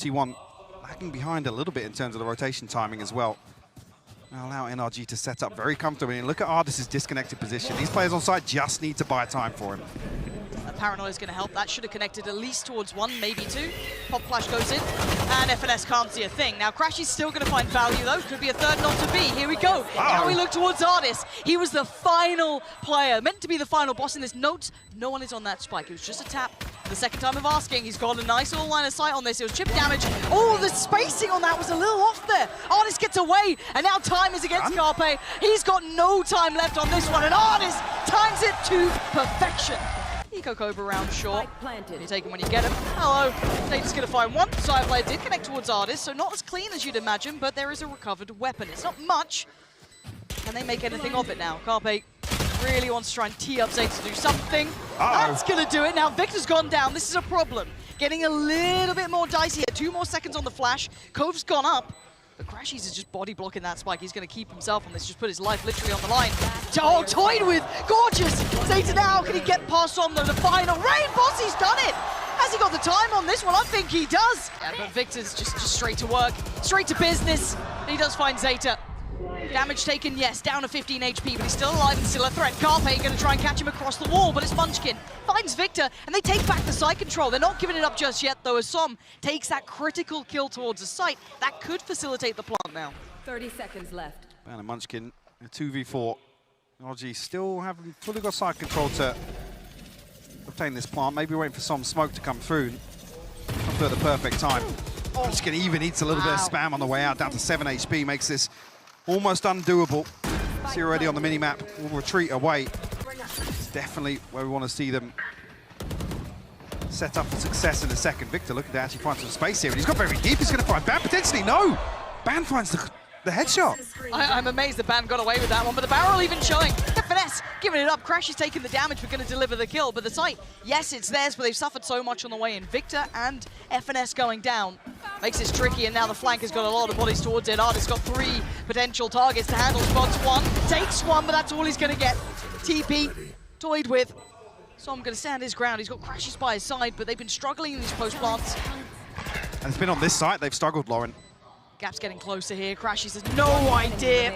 T1 lagging behind a little bit in terms of the rotation timing as well. Now allow NRG to set up very comfortably. And look at Ardis' disconnected position. These players on site just need to buy time for him. Paranoia is going to help. That should have connected at least towards one, maybe two. Pop flash goes in, and FNS can't see a thing. Now Crashy's still going to find value though. Could be a third not to be. Here we go. Now we look towards Ardis. He was the final player, meant to be the final boss in this. Note, no one is on that spike. It was just a tap. The second time of asking, he's got a nice little line of sight on this. It was chip damage. Oh, the spacing on that was a little off there. Ardis gets away, and now time is against Carpe. He's got no time left on this one, and Ardis times it to perfection. Eco Cobra round short. You take him when you get him. Hello. Zeta's going to find one. Side player did connect towards Ardis, so not as clean as you'd imagine, but there is a recovered weapon. It's not much. Can they make anything of it now? Carpe really wants to try and tee up Zeta to do something. That's going to do it. Now Victor's gone down. This is a problem. Getting a little bit more dicey here. 2 more seconds on the flash. Cove's gone up. But Crashies is just body blocking that spike. He's going to keep himself on this, just put his life literally on the line. Oh, toyed with! Gorgeous! Zeta now, can he get past on the final? Rain Boss, he's done it! Has he got the time on this one? I think he does! Yeah, but Victor's just straight to work, straight to business. And he does find Zeta. Damage taken, yes, down to 15 HP, but he's still alive and still a threat. Carpe going to try and catch him across the wall, but it's Munchkin. Finds Victor, and they take back the site control. They're not giving it up just yet, though, as Som takes that critical kill towards the site. That could facilitate the plant now. 30 seconds left. And Munchkin, a 2v4. NRG still haven't fully got side control to obtain this plant. Maybe waiting for some smoke to come through. Come through at the perfect time. Munchkin even eats a little bit of spam on the way out, down to 7 HP, makes this almost undoable. See already on the mini-map, we'll retreat away. It's definitely where we want to see them set up for success in a second. Victor looking to actually find some space here, and he's got very deep. He's going to find Ban, potentially. No! Ban finds the headshot. I'm amazed that Ban got away with that one, but the barrel even showing. Finesse giving it up. Crash is taking the damage, but going to deliver the kill. But the site, yes, it's theirs, but they've suffered so much on the way in. Victor and FNS going down makes this tricky, and now the flank has got a lot of bodies towards it. Ardis got 3 potential targets to handle. Spots 1, takes 1, but that's all he's going to get. TP toyed with. So I'm going to stand his ground. He's got Crashes by his side, but they've been struggling in these post plants. And it's been on this side they've struggled, Lauren. Gap's getting closer here. Crashes has no idea.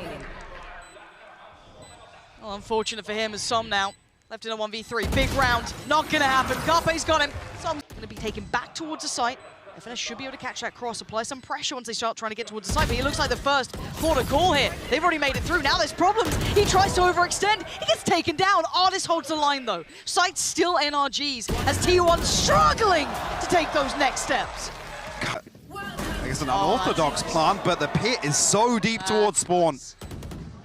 Well, unfortunate for him as Som now left in a 1v3. Big round, not gonna happen. Carpe's got him. Som's gonna be taken back towards the site. FNS should be able to catch that cross, apply some pressure once they start trying to get towards the site, but he looks like the first port of call here. They've already made it through. Now there's problems. He tries to overextend. He gets taken down. Ardis holds the line though. Site's still NRG's as T1's struggling to take those next steps. I guess an unorthodox plant, but the pit is so deep towards spawn.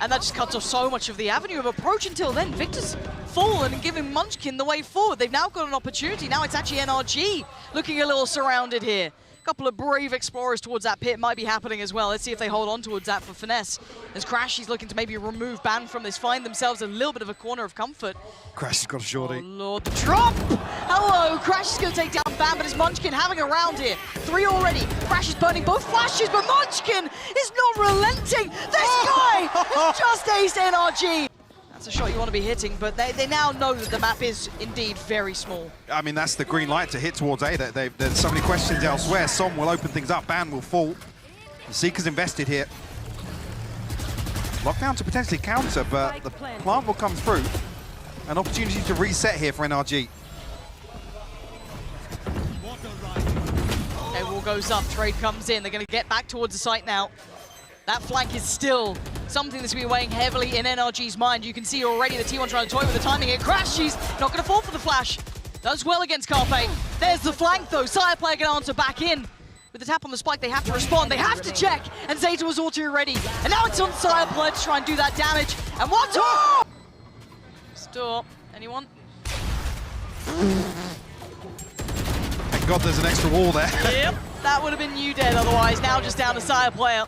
And that just cuts off so much of the avenue of approach until then. Victor's fallen and giving Munchkin the way forward. They've now got an opportunity. Now it's actually NRG looking a little surrounded here. A couple of brave explorers towards that pit might be happening as well. Let's see if they hold on towards that for Finesse. As Crash, he's looking to maybe remove Ban from this, find themselves a little bit of a corner of comfort. Crash has got a shorty. Oh Lord, the drop! Hello, Crash is going to take down Ban, but it's Munchkin having a round here. 3 already. Crash is burning both flashes, but Munchkin is not relenting. This guy has just aced NRG. That's a shot you want to be hitting, but they now know that the map is indeed very small. I mean, that's the green light to hit towards A. There's so many questions elsewhere. Som will open things up, Ban will fall. The Seeker's invested here. Lockdown to potentially counter, but the plant will come through. An opportunity to reset here for NRG. Okay, wall goes up, trade comes in. They're going to get back towards the site now. That flank is still something that's been weighing heavily in NRG's mind. You can see already the T1 trying to toy with the timing here. Crash, she's not going to fall for the flash. Does well against Carpe. There's the flank though. Sire player going to answer back in. With the tap on the spike, they have to respond. They have to check. And Zeta was all too ready. And now it's on Sire player to try and do that damage. And one, two! Stop. Anyone? Thank God there's an extra wall there. Yep, that would have been you dead otherwise. Now just down to Sire player.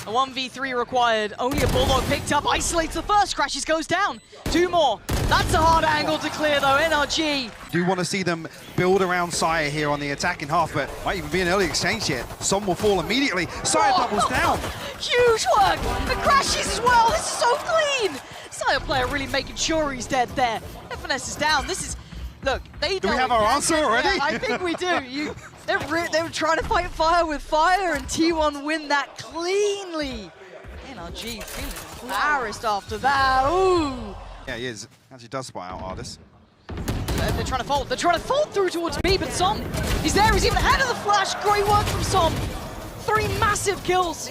A 1v3 required. Only a Bulldog picked up. Isolates the first. Crashes goes down. 2 more. That's a hard angle to clear though. NRG. Do want to see them build around Sire here on the attacking half, but might even be an early exchange here. Some will fall immediately. Sire doubles down. Huge work. The Crashes as well. This is so clean. Sire player really making sure he's dead there. FNS is down. This is... Look, they do we have our answer already? Yeah, I think we do. They were trying to fight fire with fire, and T1 win that cleanly. NRG feeling embarrassed after that. Ooh. Yeah, he is. Actually does spot out Ardis. They're trying to fold. They're trying to fold through towards B, but Som, he's there. He's even ahead of the flash. Great work from Som. 3 massive kills.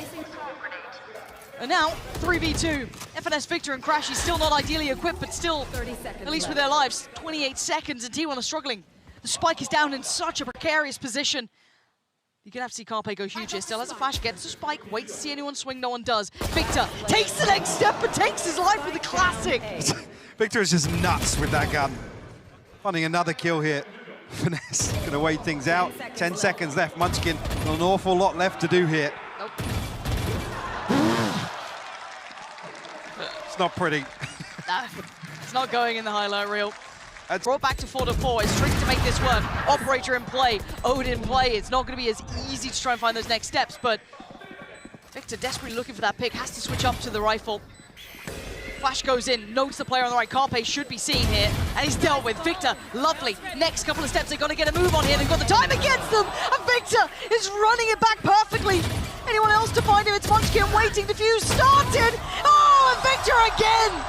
And now, 3v2. FNS Victor and Crashy still not ideally equipped, but still, at least with their lives, 28 seconds, and T1 are struggling. The spike is down in such a precarious position. You're gonna have to see Carpe go huge here. Still has a flash, gets the spike, waits to see anyone swing, no one does. Victor takes the next step, but takes his life with the classic. Victor is just nuts with that gun. Finding another kill here. Finesse gonna wait things out. 10 seconds left. Munchkin, not an awful lot left to do here. Nope. It's not pretty. Nah, it's not going in the highlight reel. Brought back to 4-4. It's tricky to make this work. Operator in play, Odin in play. It's not going to be as easy to try and find those next steps, but Victor desperately looking for that pick, has to switch up to the rifle. Flash goes in, notes the player on the right. Carpe should be seen here, and he's dealt with. Victor, lovely. Next couple of steps, they're going to get a move on here. They've got the time against them, and Victor is running it back perfectly. Anyone else to find him? It's Munchkin waiting. Defuse started. Oh, and Victor again.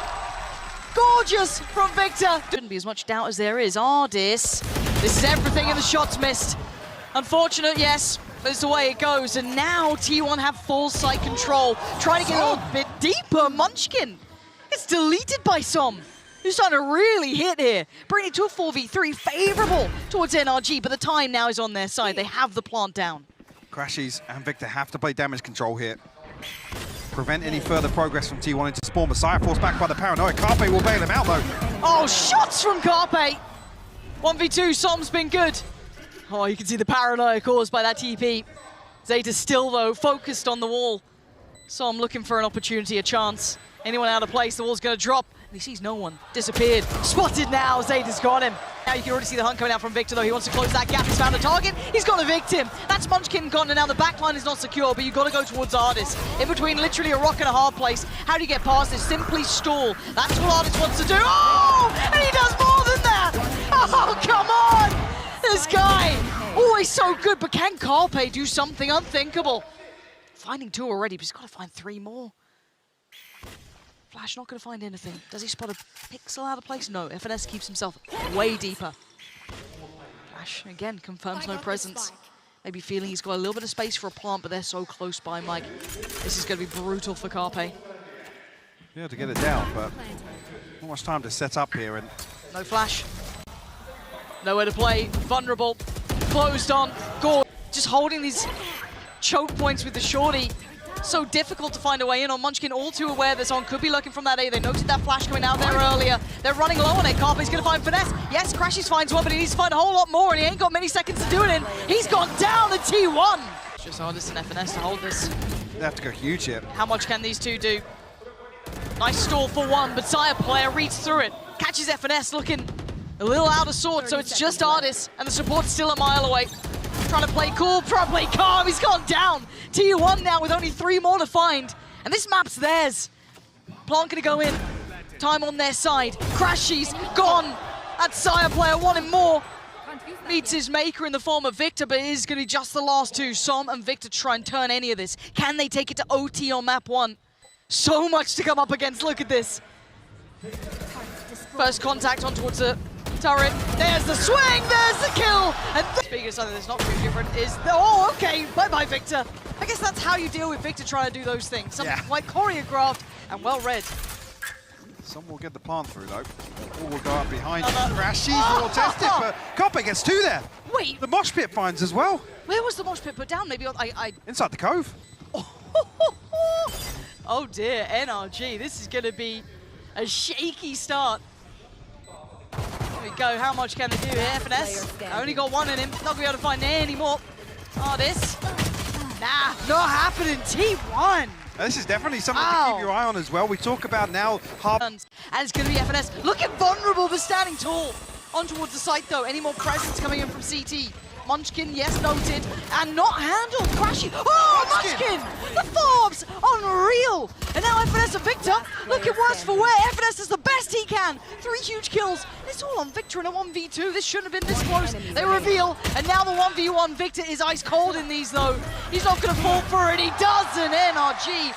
Gorgeous from Victor. Shouldn't be as much doubt as there is. Ardis, this is everything, and the shot's missed. Unfortunate, yes, but it's the way it goes. And now T1 have full site control. Trying to get a little bit deeper. Munchkin, it's deleted by Som, who's trying to really hit here. Bringing it to a 4v3, favorable towards NRG, but the time now is on their side. They have the plant down. Crashies and Victor have to play damage control here. Prevent any further progress from T1 into spawn. Messiah forced back by the paranoia. Carpe will bail him out though. Oh, shots from Carpe. 1v2, Som's been good. Oh, you can see the paranoia caused by that TP. Zeta still though, focused on the wall. Som looking for an opportunity, a chance. Anyone out of place, the wall's gonna drop. And he sees no one. Disappeared. Spotted now, Zeta's got him. Now you can already see the hunt coming out from Victor though. He wants to close that gap. He's found a target. He's got a victim. That's Munchkin gone, and now the backline is not secure, but you've got to go towards Ardis. In between literally a rock and a hard place. How do you get past this? Simply stall. That's what Ardis wants to do. Oh! And he does more than that! Oh, come on! This guy, always so good, but can Carpe do something unthinkable? Finding 2 already, but he's got to find 3 more. Flash not going to find anything. Does he spot a pixel out of place? No, FNS keeps himself way deeper. Flash, again, confirms no presence. Maybe feeling he's got a little bit of space for a plant, but they're so close by, Mike. This is going to be brutal for Carpe. Yeah, to get it down, but not much time to set up here. And no flash. Nowhere to play. Vulnerable. Closed on. Gore. Just holding these choke points with the shorty. So difficult to find a way in on. Munchkin all too aware that someone could be lurking from that A. They noted that flash coming out there earlier. They're running low on it. Carpe's going to find Finesse. Yes, Crashies finds one, but he needs to find a whole lot more, and he ain't got many seconds to do it in. He's gone down to T1. It's just Ardis and FNS to hold this. they have to go huge here. How much can these two do? Nice stall for one, but Sire player reads through it. Catches FNS looking a little out of sorts, so it's just Ardis, and the support's still a mile away. Trying to play cool, probably calm, he's gone down. T1 now with only 3 more to find, and this map's theirs. Plant gonna go in, time on their side. Crashies gone, that Sire player wanting more. Meets his maker in the form of Victor, but it is gonna be just the last two. Som and Victor try and turn any of this. Can they take it to OT on map 1? So much to come up against, look at this. First contact on towards the turret. There's the swing, there's the kill! And speaking of something that's not too different is the, oh, okay, bye-bye Victor. I guess that's how you deal with Victor trying to do those things. Something quite choreographed and well read. Some will get the plant through though. All will go up behind him. Crashies will test it, but Carpe gets 2 there. Wait. The mosh pit finds as well. Where was the mosh pit put down? Maybe Inside the cove. Oh dear, NRG, this is gonna be a shaky start. There we go, how much can they do here? FNS, only got 1 in him, not gonna be able to find any more. Ardis, nah, not happening, T1. Now, this is definitely something to keep your eye on as well. We talk about now and it's gonna be FNS, looking vulnerable, but standing tall. On towards the site though, any more presence coming in from CT. Munchkin, yes, noted, and not handled. Crashy. Oh, Munchkin! The forbs! Unreal! And now FNS and Victor looking worse for wear. FNS is the best he can. 3 huge kills. It's all on Victor in a 1v2. This shouldn't have been this close. They reveal, and now the 1v1. Victor is ice cold in these, though. He's not going to fall for it. He doesn't. NRG.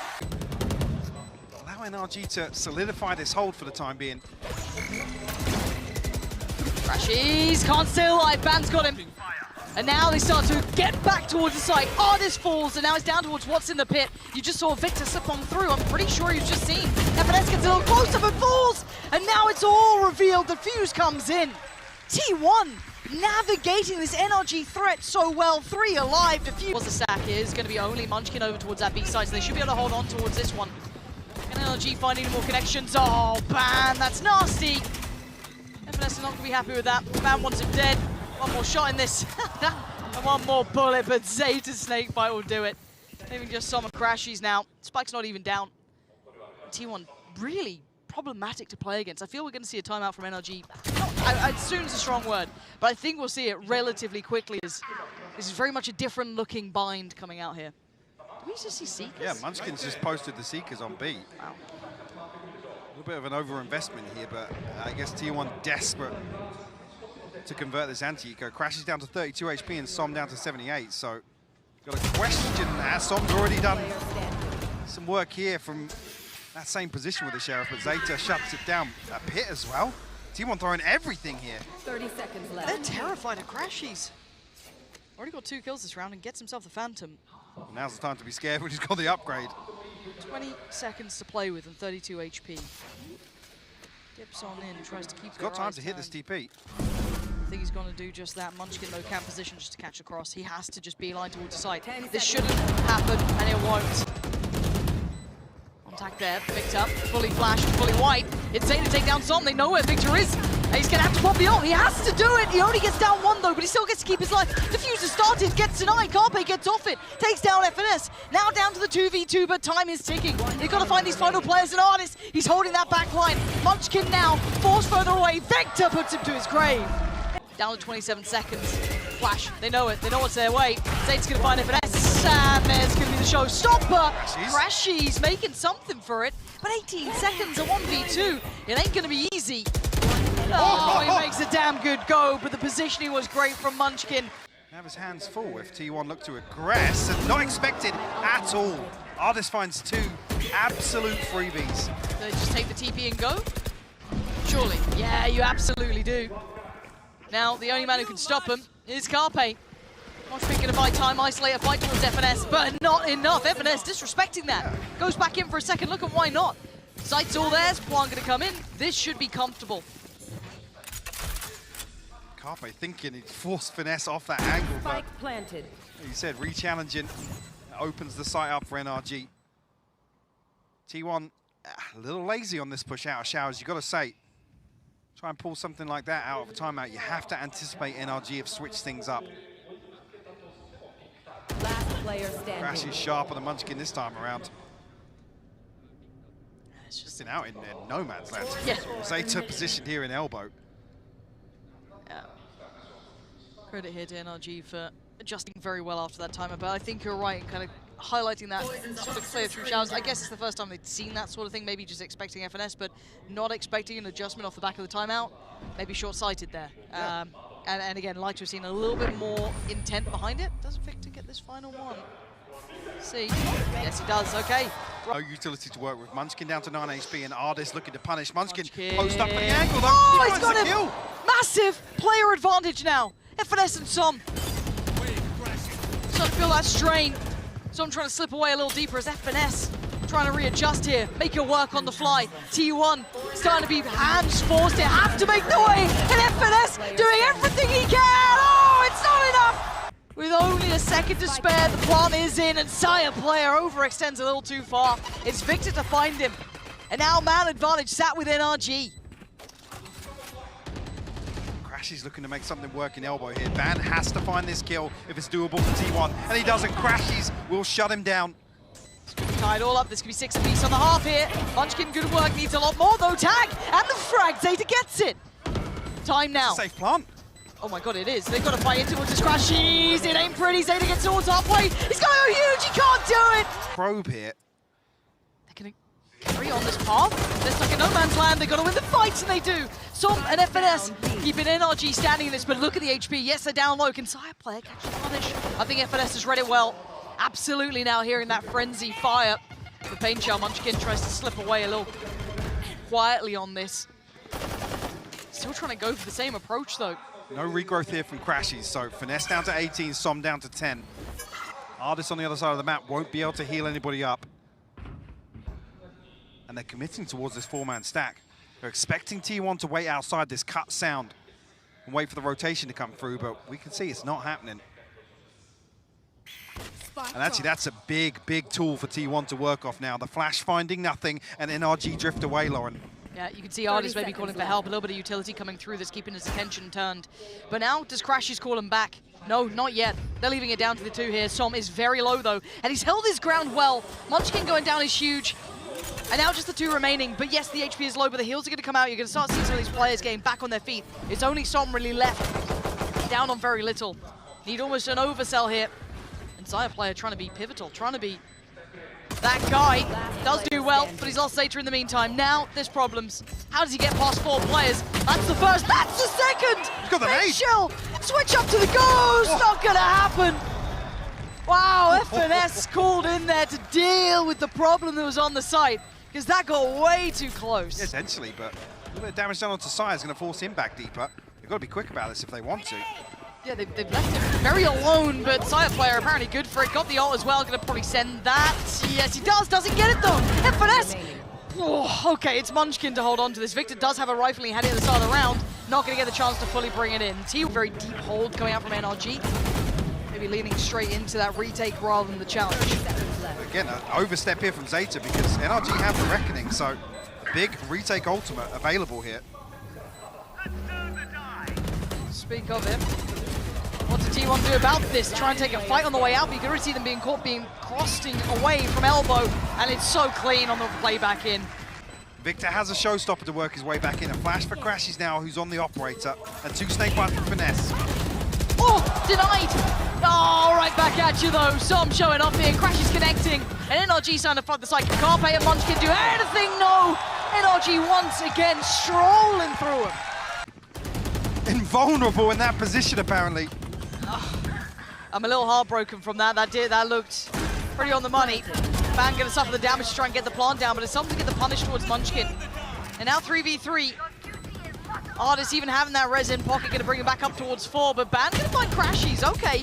Allow NRG to solidify this hold for the time being. Crashies can't stay alive. Ban's got him. And now they start to get back towards the site. Artist falls, and now it's down towards what's in the pit. You just saw Victor slip on through. I'm pretty sure he's just seen. FNS gets a little closer but falls. And now it's all revealed. The fuse comes in. T1 navigating this NRG threat so well. 3 alive. Defuse. The sack is going to be only Munchkin over towards that B side, so they should be able to hold on towards this one. And NRG finding more connections. Oh, Ban, that's nasty. FNS is not going to be happy with that. Ban wants him dead. One more shot in this. And one more bullet, but Zeta's Snakebite will do it. Even just some Crashies now. Spike's not even down. T1 really problematic to play against. I feel we're going to see a timeout from NRG. Soon's a strong word, but I think we'll see it relatively quickly. This is very much a different looking bind coming out here. Do we just see Seekers? Yeah, Munchkin's just posted the Seekers on B. Wow. A little bit of an overinvestment here, but I guess T1 desperate to convert this anti-eco. Crashes down to 32 HP and Som down to 78, so got a question there. Som's already done some work here from that same position with the Sheriff, but Zeta shuts it down. A pit as well. T1 throwing everything here. 30 seconds left. They're terrified of Crashies. Already got 2 kills this round and gets himself the Phantom. Well, now's the time to be scared when he's got the upgrade. 20 seconds to play with and 32 HP. Dips on in, tries to keep He's got time to hit this TP. I think he's going to do just that. Munchkin no camp position just to catch across. He has to just beeline towards the site. This shouldn't happen, and it won't. Contact there, Victor, fully flash, fully white. It's Zeta to take down Som. They know where Victor is. And he's going to have to pop the ult. He has to do it. He only gets down 1 though, but he still gets to keep his life. Diffuser started, gets denied. Carpe gets off it, takes down FNS. Now down to the 2v2, but time is ticking. They've got to find these final players and Artist. He's holding that back line. Munchkin now, forced further away. Victor puts him to his grave. Down to 27 seconds. Flash, they know it. They know what's their way. Zeta's going to find FNS, and there's going to be the showstopper. Crashies making something for it, but 18 seconds at 1v2. It ain't going to be easy. Oh, he makes a damn good go, but the positioning was great from Munchkin. Have his hands full if T1 look to aggress, and not expected at all. Artist finds 2 absolute freebies. Do they just take the TP and go? Surely. Yeah, you absolutely do. Now, the only man who can stop him is Carpe. Munchkin going to buy time, isolate a fight towards FNS, but not enough. FNS disrespecting that. Goes back in for a second look, and why not? Sight's all theirs, Plan going to come in. This should be comfortable. Carpe thinking he'd force Finesse off that angle, but Spike planted. he said re-challenging opens the site up for NRG. T1 a little lazy on this push out of showers, you got to say. Try and pull something like that out of a timeout. You have to anticipate NRG have switched things up. Last player standing. Crash is sharper than Munchkin this time around. It's just Been out in no man's land. Yeah. Zeta positioned here in elbow. Yeah. Credit here to NRG for adjusting very well after that timer, but I think you're right in kind of highlighting that sort of clear through showers. I guess it's the first time they'd seen that sort of thing, maybe just expecting FNS, but not expecting an adjustment off the back of the timeout. Maybe short-sighted there. Yeah. And again, like to have seen a little bit more intent behind it. Does Victor get this final one? See. Yes, he does. Okay. No utility to work with. Munchkin down to 9 HP and Artist looking to punish. Munchkin post up for the angle though. Oh, He he's finds got the him! kill. Massive player advantage now. FNS and Som. Starting to feel that strain. Som trying to slip away a little deeper as FNS trying to readjust here, make it work on the fly. T1 starting to be hands forced here, have to make the way, and FNS doing everything he can. Oh, it's not enough. With only a second to spare, the plant is in, and Sire player overextends a little too far. It's Victor to find him. And now man advantage sat with NRG. Crashy's looking to make something work in elbow here. Ban has to find this kill if it's doable for T1, and he doesn't. Crashy's will shut him down. It's going to tie it all up. This could be 6 apiece on the half here. Munchkin, good work, needs a lot more though. Tag, and the frag, Zeta gets it. Time now. Safe plant. Oh my god, it is. They've got to fight into towards his crashes. It ain't pretty. Zeta gets towards halfway. He's got to go huge. He can't do it. Probe here. They're going to carry on this path. They're stuck in no man's land. They've got to win the fights, and they do. Som and FNS keeping NRG standing in this, but look at the HP. Yes, they're down low. Can Sireplayer catch the punish? I think FNS has read it well. Absolutely now hearing that frenzy fire. The Pain Shell, Munchkin tries to slip away a little quietly on this. Still trying to go for the same approach, though. No regrowth here from Crashies, so Finesse down to 18, Som down to 10. Artists on the other side of the map won't be able to heal anybody up. And they're committing towards this four-man stack. They're expecting T1 to wait outside this cut sound and wait for the rotation to come through, but we can see it's not happening. And actually, that's a big, big tool for T1 to work off now. The flash finding nothing, and NRG drift away, Lauren. Yeah, you can see Artis maybe calling for help, a little bit of utility coming through that's keeping his attention turned. But now, does Crashies call him back? No, not yet. They're leaving it down to the two here. Som is very low, though, and he's held his ground well. Munchkin going down is huge. And now just the two remaining. But yes, the HP is low, but the heals are going to come out. You're going to start seeing some of these players getting back on their feet. It's only Som really left. Down on very little. Need almost an oversell here. And Sireplayer trying to be pivotal, trying to be that guy. Does do well, but he's lost Zeta in the meantime. Now there's problems. How does he get past four players? That's the first, that's the second! He's got the nade! Shell, switch up to the ghost! Not gonna happen! Wow, FNS called in there to deal with the problem that was on the site, because that got way too close. Essentially, but a little bit of damage done onto Sai is going to force him back deeper. They've got to be quick about this if they want to. Yeah, they've left him very alone, but Sireplayer apparently good for it. Got the ult as well, gonna probably send that. Yes, he does, doesn't get it though. FNS! Oh, okay, it's Munchkin to hold on to this. Victor does have a rifle, he had it at the start of the round. Not gonna get the chance to fully bring it in. T, very deep hold coming out from NRG. Maybe leaning straight into that retake rather than the challenge. Again, an overstep here from Zeta because NRG have the Reckoning, so big retake ultimate available here. Speak of it. What did T1 do about this? Try and take a fight on the way out, but you can already see them being caught, being crossing away from elbow, and it's so clean on the play back in. Victor has a showstopper to work his way back in. A flash for Crashies now, who's on the operator, and two snake bites for Finesse. Oh, denied! Oh, right back at you though. Som showing up here, Crashies connecting, and NRG starting to front the side. Can't pay and Munchkin do anything, no! NRG once again strolling through him. Invulnerable in that position, apparently. I'm a little heartbroken from that. That looked pretty on the money. Ban going to suffer the damage to try and get the plant down, but it's something to get the punish towards Munchkin. And now 3v3. Artis even having that res in pocket, going to bring him back up towards 4, but Ban going to find Crashies. Okay.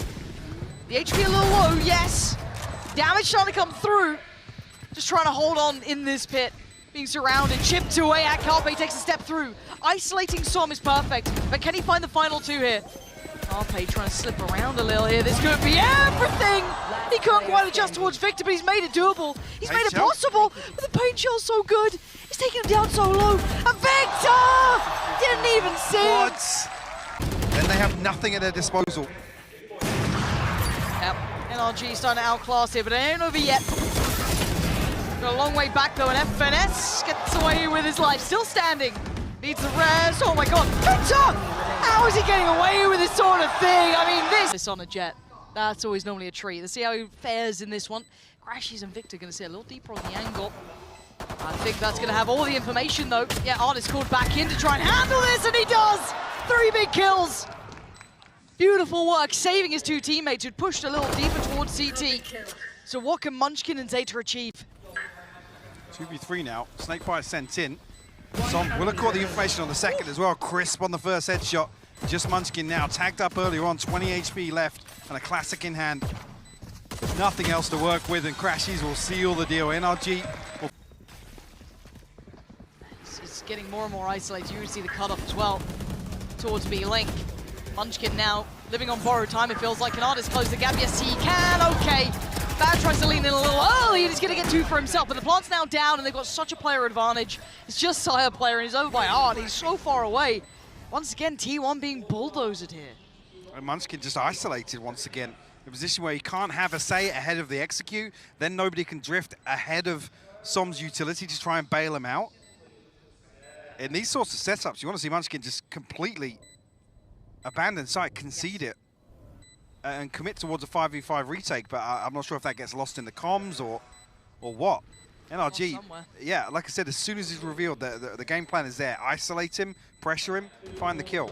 The HP a little low, yes. Damage trying to come through. Just trying to hold on in this pit. Being surrounded, chipped away at Carpe, takes a step through. Isolating Som is perfect, but can he find the final two here? Carpe trying to slip around a little here. This could be everything! He couldn't quite adjust towards Victor, but he's made it doable. He's made it possible, but the Pain Shell's so good. He's taking him down so low. And Victor! Didn't even see him. Then they have nothing at their disposal. Yep, NRG starting to outclass here, but it ain't over yet. Got a long way back though, and FNS gets away with his life. Still standing. Needs the res. Oh my god. Victor! How is he getting away with this sort of thing? I mean, this on a jet. That's always normally a treat. Let's see how he fares in this one. Crashies and Victor going to see a little deeper on the angle. I think that's going to have all the information though. Yeah, Artis called back in to try and handle this, and he does! 3 big kills. Beautiful work, saving his two teammates who'd pushed a little deeper towards CT. So what can Munchkin and Zeta achieve? 2v3 now. Snakebite sent in. Som will have caught the information on the second as well. Crisp on the first headshot. Just Munchkin now. Tagged up earlier on. 20 HP left and a classic in hand. Nothing else to work with, and Crashies will seal the deal. NRG will... It's getting more and more isolated. You can see the cutoff as well towards B-Link. Munchkin now living on borrowed time, it feels like. Can Artis close the gap? Yes, he can. Okay. Bad tries to lean in a little early, and he's going to get 2 for himself, but the plant's now down, and they've got such a player advantage. It's just Sireplayer, and he's over by Art. He's so far away. Once again, T1 being bulldozed here. And Munchkin just isolated once again. A position where he can't have a say ahead of the execute, then nobody can drift ahead of Som's utility to try and bail him out. In these sorts of setups, you want to see Munchkin just completely abandon site, concede it, and commit towards a 5v5 retake, but I'm not sure if that gets lost in the comms or what. NRG, yeah, like I said, as soon as he's revealed, the game plan is there. Isolate him, pressure him, find the kill.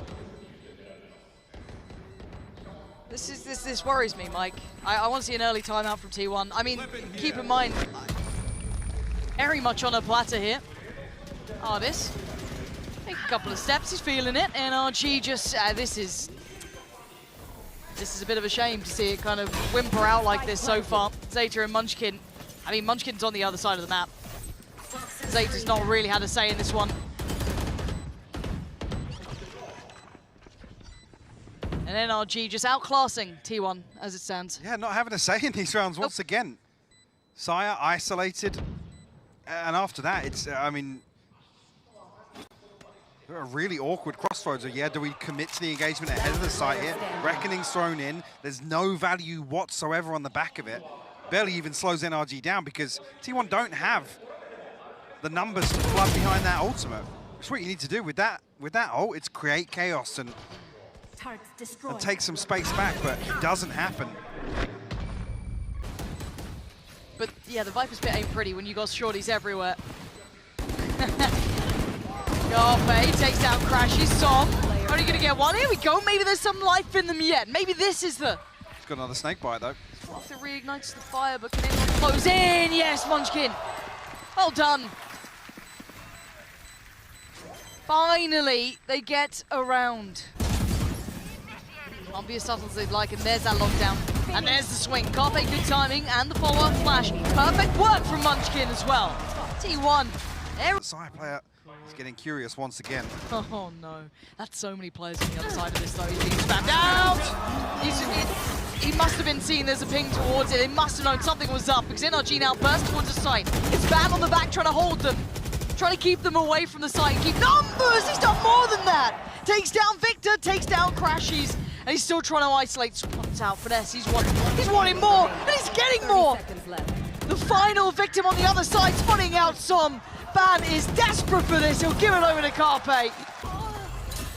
This worries me, Mike. I want to see an early timeout from T1. I mean, keep in mind, very much on a platter here. Artis, take a couple of steps, he's feeling it. NRG just, this is a bit of a shame to see it kind of whimper out like this so far. Zeta and Munchkin, I mean, Munchkin's on the other side of the map. Zeta's not really had a say in this one. And NRG just outclassing T1 as it stands. Yeah, not having a say in these rounds once again. Saya isolated, and after that, it's, I mean, a really awkward crossroads of, yeah, do we commit to the engagement ahead of the site here? Reckoning's thrown in. There's no value whatsoever on the back of it. Barely even slows NRG down because T1 don't have the numbers to flood behind that ultimate. It's what you need to do with that ult. It's create chaos and take some space back, but it doesn't happen. But yeah, the Viper's bit ain't pretty when you got shorties everywhere. Garpe takes down Crashy. Som only gonna get one. Here we go. Maybe there's some life in them yet. Maybe this is the. He's got another snake bite though. After reignites the fire, but can anyone close in? Yes, Munchkin. Well done. Finally, they get around. Can't be as subtle as they'd like, and there's that lockdown. And there's the swing. Carpe, good timing, and the follow-up flash. Perfect work from Munchkin as well. T1. The side player is getting curious once again. Oh no. That's so many players on the other side of this though. He's being spammed out! He must have been seen there's a ping towards it. They must have known something was up because NRG now burst towards the site. It's Bam on the back trying to hold them. Trying to keep them away from the site and keep numbers! He's done more than that! Takes down Victor, takes down Crashies. And he's still trying to isolate. Swats out Finesse. He's wanting more, and he's getting more. The final victim on the other side, spawning out Som. Ban is desperate for this. He'll give it over to Carpe.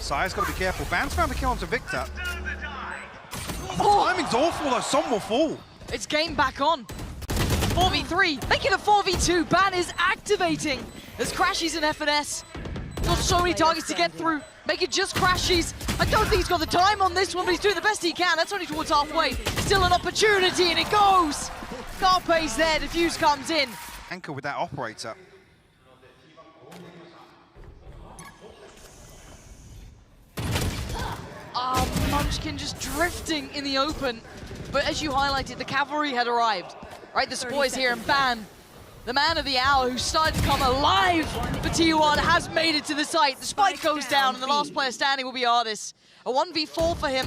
Saya's got to be careful. Ban's found the kill onto Victor. Oh, timing's awful though. Som will fall. It's game back on. 4v3, make it a 4v2. Ban is activating. There's Crashies and FNS. Got so many targets to get through. Make it just Crashies. I don't think he's got the time on this one, but he's doing the best he can. That's only towards halfway. Still an opportunity, and it goes. Carpe's there, Diffuse comes in. Anchor with that operator. Munchkin just drifting in the open. But as you highlighted, the cavalry had arrived. Right, the spoils here, and Ban, the man of the hour who started to come alive for T1, has made it to the site. The spike goes down, and the last player standing will be Artis. A 1v4 for him.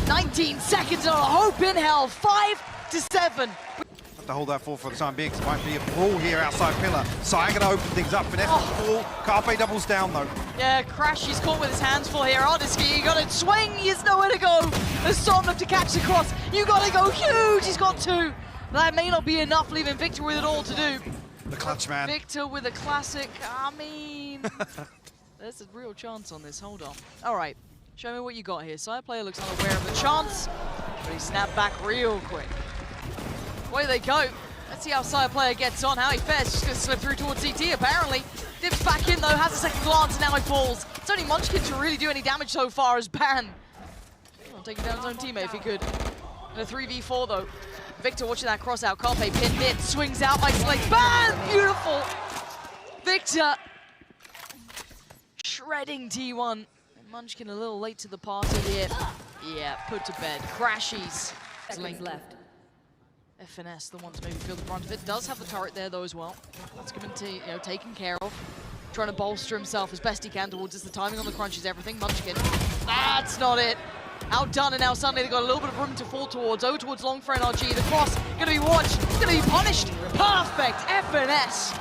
19 seconds and a hope in hell. 5-7. Have to hold that full for the time being, because it might be a brawl here outside Pillar. Saya going to open things up. Finesse full. Carpe doubles down, though. Yeah, Crash, he's caught with his hands full here. Artis, he got it. Swing, he has nowhere to go. There's Som left to catch the cross. You got to go huge. He's got two. That may not be enough, leaving Victor with it all to do. The clutch man. Victor with a classic. I mean, there's a real chance on this. Hold on. All right, show me what you got here. Side player looks unaware of the chance, but he snapped back real quick. Away they go. Let's see how side player gets on, how he fares. Just going to slip through towards CT, apparently. Dips back in, though, has a second glance, and now he falls. It's only Munchkin to really do any damage so far as Ban. Taking down his own teammate if he could. And a 3v4, though. Victor watching that cross out. Carpe pinned in, swings out, isolates. Ban! Beautiful! Victor shredding T1. And Munchkin a little late to the party here. Yeah, put to bed. Crashies. Seconds left. FNS, the one to maybe feel the brunt of it. Does have the turret there though as well. That's going to be taken care of. Trying to bolster himself as best he can towards us. The timing on the crunch is everything. Munchkin. That's not it. Outdone, and now suddenly they've got a little bit of room to fall towards. Oh, towards long for NRG. The cross going to be watched. Going to be punished. Perfect. FNS.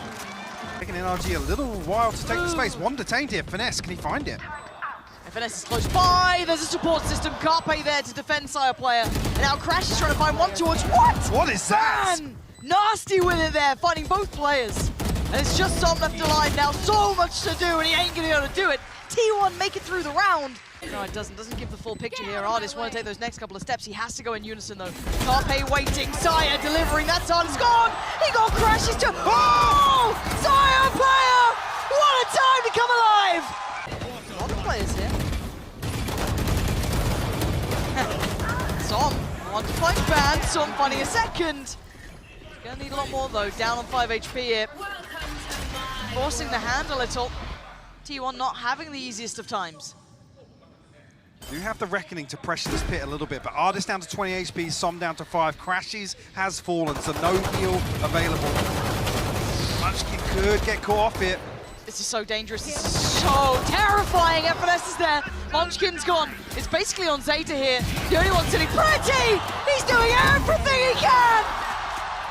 Taking NRG a little while to take the space. One detained here. Finesse, can he find it? FNS is close by. There's a support system. Carpe there to defend Sire player. And now Crash is trying to find one towards what? What is that? Man, nasty with it there, finding both players. And it's just Som left alive now. So much to do, and he ain't going to be able to do it. T1 make it through the round. No, it doesn't give the full picture here. Artist want to take those next couple of steps. He has to go in unison though. Carpe waiting, Saya delivering. That's Artist gone. He got crashes too. Oh! Saya player! What a time to come alive! A lot of players here. Som wants to find Ban. Som finding a second. He's gonna need a lot more though. Down on 5 HP here. Forcing the hand a little. T1 not having the easiest of times. You have the Reckoning to pressure this pit a little bit, but Artist down to 20 HP, Som down to 5. Crashes has fallen, so no heal available. Munchkin could get caught off here. This is so dangerous. This is so terrifying. FNS is there. Munchkin's gone. It's basically on Zeta here. The only one sitting pretty. He's doing everything he can.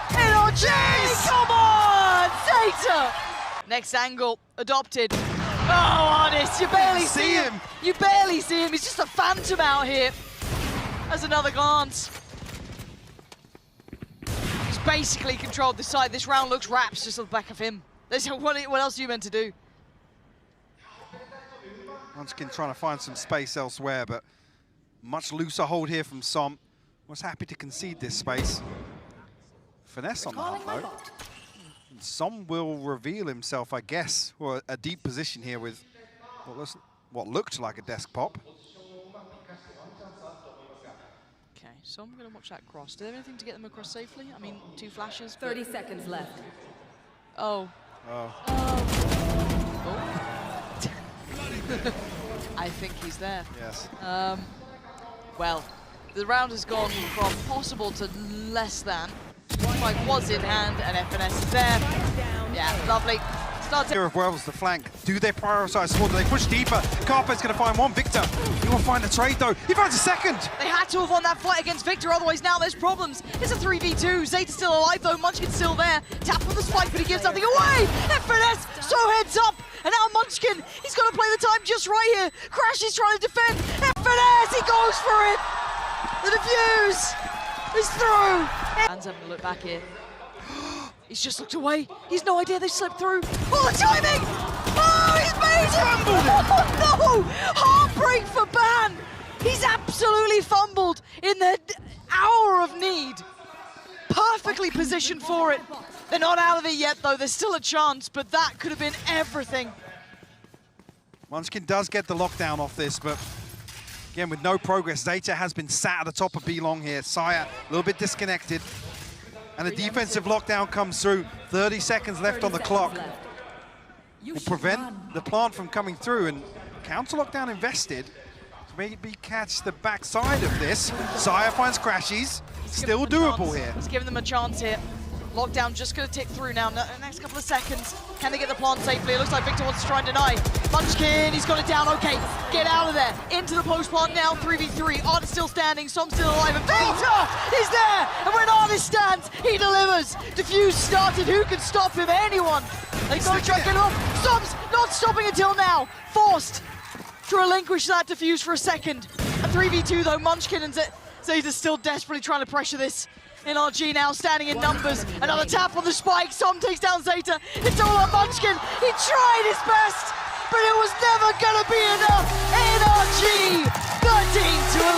NRG, come on, Zeta. Next angle adopted. Oh, Artist, you barely see him. You barely see him. He's just a phantom out here. As another glance. He's basically controlled the side. This round looks wraps just on the back of him. What else are you meant to do? Munchkin trying to find some space elsewhere, but much looser hold here from Som. Was happy to concede this space. Finesse on the hunt though. Som will reveal himself, I guess, or a deep position here with what looked like a desk pop. Okay, so I'm going to watch that cross. Do they have anything to get them across safely? I mean, 2 flashes. 30 seconds left. Oh. Oh. I think he's there. Yes. Well, the round has gone from possible to less than. Spike was in hand, and FNS is there. Yeah, lovely. Starts Here of Wells, the flank. Do they prioritize squad? Do they push deeper? Carpe's going to find one. Victor, he will find a trade though. He finds a second. They had to have won that fight against Victor, otherwise now there's problems. It's a 3v2. Zeta's still alive though. Munchkin's still there. Tap for the spike, but he gives nothing away. FNS so heads up. And now Munchkin, he's going to play the time just right here. Crash is trying to defend. FNS, he goes for it. The defuse is through. Hands having a look back here. He's just looked away. He's no idea they slipped through. Oh, the timing! Oh, he's made it! Oh, no! Heartbreak for Ban! He's absolutely fumbled in the hour of need. Perfectly positioned for it. They're not out of it yet, though. There's still a chance, but that could have been everything. Munchkin does get the lockdown off this, but again, with no progress, Zeta has been sat at the top of B long here. Saya, a little bit disconnected. And the defensive lockdown comes through. 30 seconds left on the clock. Will prevent the plant from coming through, and counter lockdown invested to maybe catch the backside of this. Saya finds Crashies. Still doable here. He's giving them a chance here. Lockdown just going to tick through now. Next couple of seconds. Can they get the plant safely? It looks like Victor wants to try and deny. Munchkin, he's got it down. Okay, get out of there. Into the post plant now. 3v3. Artist still standing. Som still alive. And Victor is there. And when Artist stands, he delivers. Diffuse started. Who can stop him? Anyone. They got to try and get him off. Som's not stopping until now. Forced to relinquish that diffuse for a second. A 3v2 though. Munchkin and Zeta's still desperately trying to pressure this. NRG now standing in numbers. Another tap on the spike. Som takes down Zeta. It's all on Munchkin. He tried his best, but it was never gonna be enough. NRG 13-11.